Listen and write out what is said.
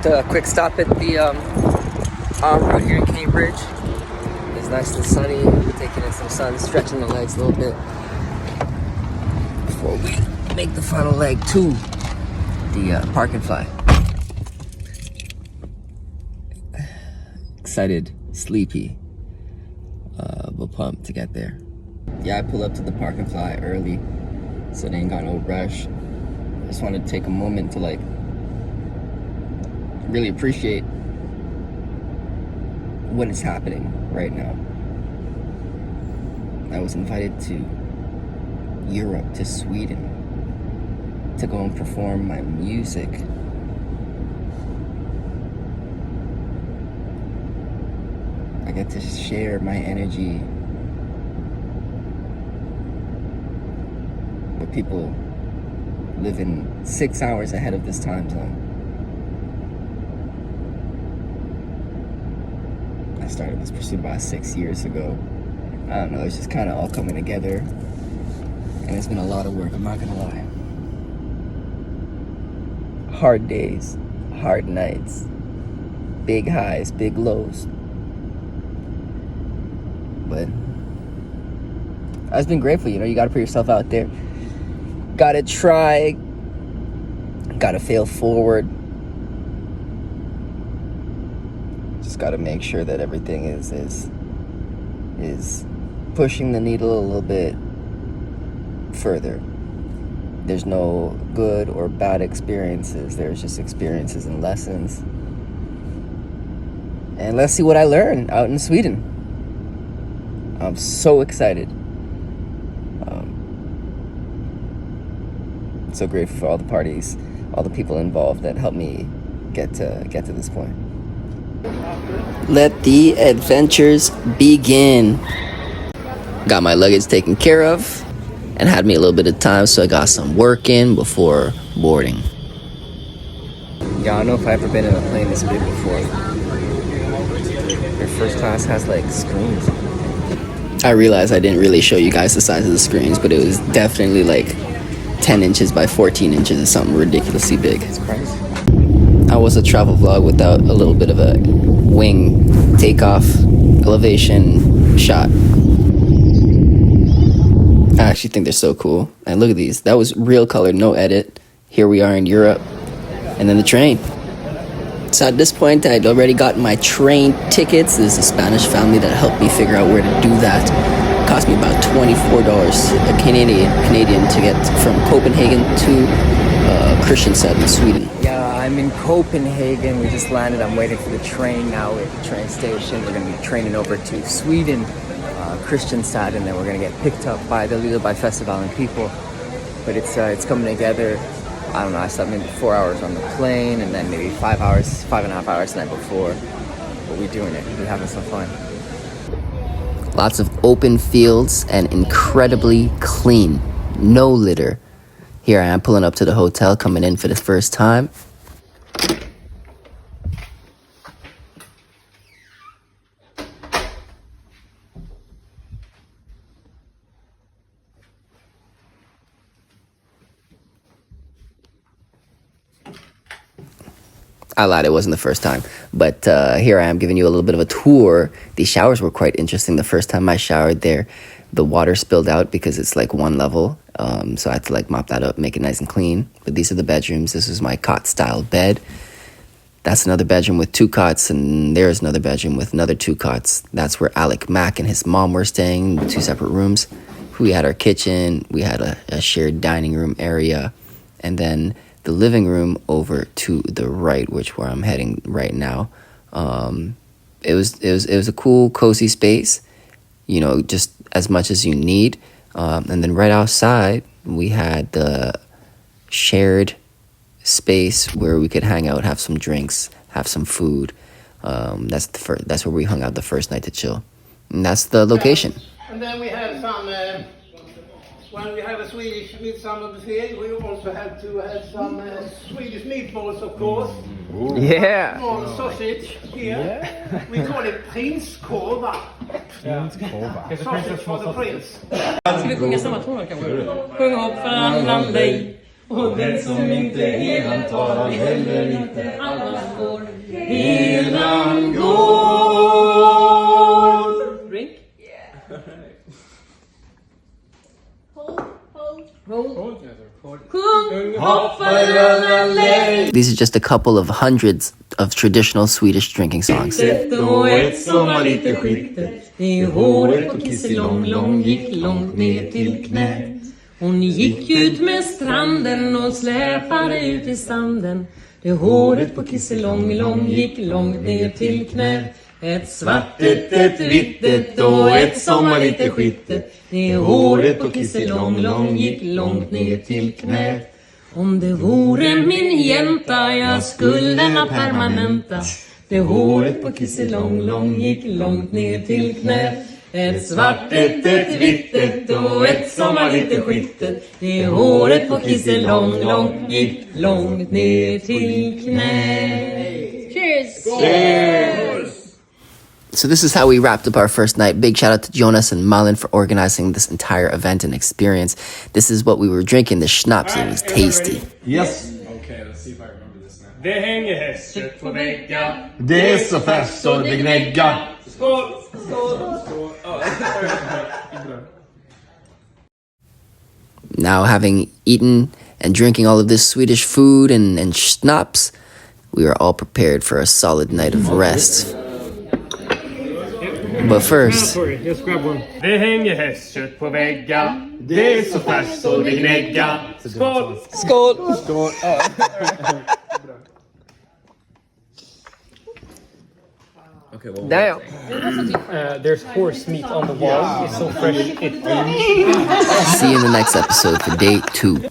Just a quick stop at the road here in Cambridge. It's nice and sunny. Taking in some sun, stretching the legs a little bit before we make the final leg to the park and fly. Excited, sleepy, but pumped to get there. Yeah, I pulled up to the park and fly early, so they ain't got no rush. I just wanted to take a moment to like really appreciate what is happening right now. I was invited to Europe, to Sweden, to go and perform my music. I get to share my energy with people living 6 hours ahead of this time zone. I started this pursuit about 6 years ago. I don't know, it's just kind of all coming together. And it's been a lot of work, I'm not gonna lie. Hard days, hard nights, big highs, big lows. But I've been grateful, you know, you gotta put yourself out there. Gotta try, gotta fail forward. Just gotta make sure that everything is pushing the needle a little bit further. There's no good or bad experiences. There's just experiences and lessons. And let's see what I learn out in Sweden. I'm so excited. So grateful for all the parties, all the people involved that helped me get to this point. Let the adventures begin. Got my luggage taken care of and had me a little bit of time, so I got some work in before boarding. Yeah, I don't know if I've ever been in a plane this big before. Your first class has like screens. I realized I didn't really show you guys the size of the screens, but it was definitely like 10 inches by 14 inches or something ridiculously big. It's crazy. I was a travel vlog without a little bit of a wing takeoff elevation shot. I actually think they're so cool. And look at these. That was real color, no edit. Here we are in Europe. And then the train. So at this point, I'd already gotten my train tickets. There's a Spanish family that helped me figure out where to do that. It cost me about $24 Canadian to get from Copenhagen to Kristianstad in Sweden. Yeah, I'm in Copenhagen. We just landed. I'm waiting for the train now at the train station. We're going to be training over to Sweden, Kristianstad, and then we're going to get picked up by the Lullaby Festival and people. But it's coming together. I don't know, I slept maybe 4 hours on the plane and then maybe 5 and a half hours the night before. But we're doing it. We're having some fun. Lots of open fields and incredibly clean. No litter. Here I am pulling up to the hotel, coming in for the first time. I lied, it wasn't the first time. But here I am giving you a little bit of a tour. The showers were quite interesting. The first time I showered there, the water spilled out because it's like one level. So I had to like mop that up, make it nice and clean. But these are the bedrooms. This is my cot-style bed. That's another bedroom with 2 cots, and there's another bedroom with another 2 cots. That's where Alec Mack and his mom were staying, 2 separate rooms. We had our kitchen. We had a shared dining room area. And then the living room over to the right, which where I'm heading right now. It was a cool, cozy space, you know, just as much as you need. And then right outside, we had the shared space where we could hang out, have some drinks, have some food. That's where we hung out the first night to chill. And that's the location. And then we had some, when we have a Swedish midsummer buffet, we also had to have some Swedish meatballs, of course. Ooh. Yeah. Small sausage here. Yeah. We call it prinskorva. Sausage for the prince. Ska vi sjunga samma ton kanske? Sjung upp för annan dig Och den som inte är han tar han heller inte. Alla får helan går. Drink? Hold. Kung hoppar över lej. These are just a couple of hundreds of traditional Swedish drinking songs. Och ett som var lite skittet. I håret på Kisselång lång gick långt ner till knät. Hon gick ut med stranden och släpade ut i sanden. Det håret på Kisselång lång gick långt ner till knät. Ett svartet, ett vittet och ett som var lite skittet. Det håret på Kisselång lång gick långt ner till knät. Om det vore min jänta jag skulle ha permanenta. Det håret på Kisselång lång gick långt ner till knät. Ett svartet, ett vittet och ett som var lite skittet. Det håret på Kisselång lång gick långt ner till knät. Cheers! Cheers! So this is how we wrapped up our first night. Big shout out to Jonas and Malin for organizing this entire event and experience. This is what we were drinking, the schnapps. It was tasty. Yes. Okay, let's see if I remember this now. Det hänger hästkött på väggar. Det är så färskt så det gnäggar. Skål! Now, having eaten and drinking all of this Swedish food and schnapps, we are all prepared for a solid night of rest. But first, Just grab one. Det hänger hästkött på väggar. Det är så färskt så det gnäggar. Skål! skål! Okay, well, Damn. There's horse meat on the wall. It's so fresh. See you in the next episode for day 2.